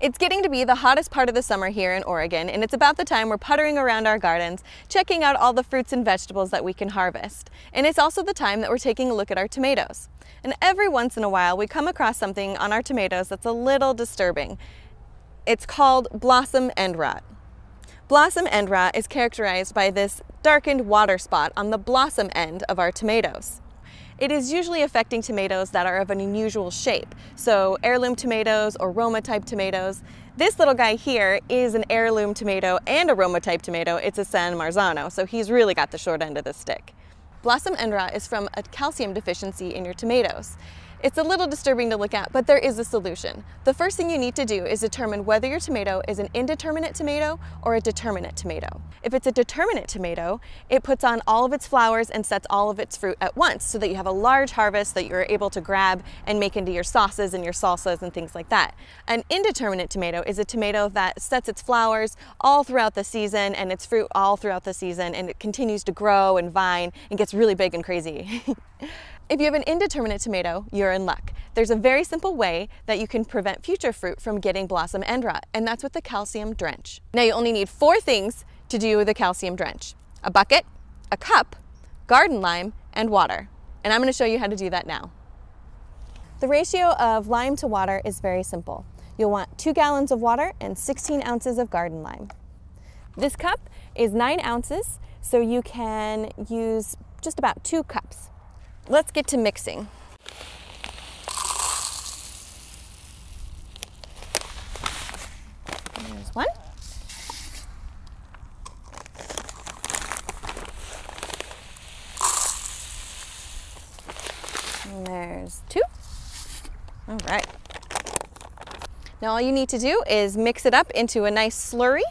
It's getting to be the hottest part of the summer here in Oregon, and it's about the time we're puttering around our gardens, checking out all the fruits and vegetables that we can harvest. And it's also the time that we're taking a look at our tomatoes. And every once in a while we come across something on our tomatoes that's a little disturbing. It's called blossom end rot. Blossom end rot is characterized by this darkened water spot on the blossom end of our tomatoes. It is usually affecting tomatoes that are of an unusual shape, so heirloom tomatoes or Roma type tomatoes. This little guy here is an heirloom tomato and a Roma type tomato. It's a San Marzano, so he's really got the short end of the stick. Blossom end rot is from a calcium deficiency in your tomatoes. It's a little disturbing to look at, but there is a solution. The first thing you need to do is determine whether your tomato is an indeterminate tomato or a determinate tomato. If it's a determinate tomato, it puts on all of its flowers and sets all of its fruit at once so that you have a large harvest that you're able to grab and make into your sauces and your salsas and things like that. An indeterminate tomato is a tomato that sets its flowers all throughout the season and its fruit all throughout the season, and it continues to grow and vine and gets really big and crazy. If you have an indeterminate tomato, you're in luck. There's a very simple way that you can prevent future fruit from getting blossom end rot, and that's with the calcium drench. Now you only need 4 things to do the calcium drench: a bucket, a cup, garden lime, and water. And I'm going to show you how to do that now. The ratio of lime to water is very simple. You'll want 2 gallons of water and 16 ounces of garden lime. This cup is 9 ounces, so you can use just about 2 cups. Let's get to mixing. There's 1. And there's 2. All right. Now all you need to do is mix it up into a nice slurry.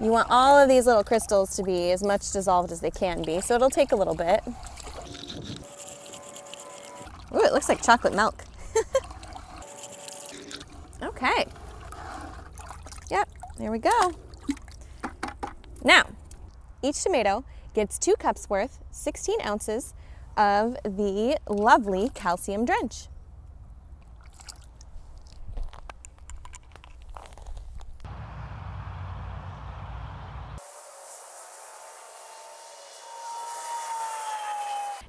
You want all of these little crystals to be as much dissolved as they can be, so it'll take a little bit. Ooh, it looks like chocolate milk. Okay. Yep, there we go. Now, each tomato gets 2 cups worth, 16 ounces of the lovely calcium drench.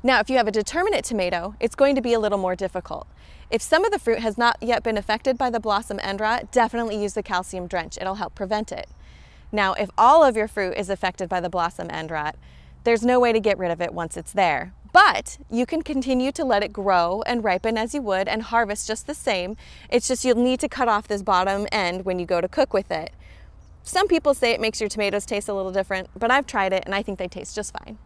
Now, if you have a determinate tomato, it's going to be a little more difficult. If some of the fruit has not yet been affected by the blossom end rot, definitely use the calcium drench. It'll help prevent it. Now, if all of your fruit is affected by the blossom end rot, there's no way to get rid of it once it's there. But you can continue to let it grow and ripen as you would and harvest just the same. It's just you'll need to cut off this bottom end when you go to cook with it. Some people say it makes your tomatoes taste a little different, but I've tried it and I think they taste just fine.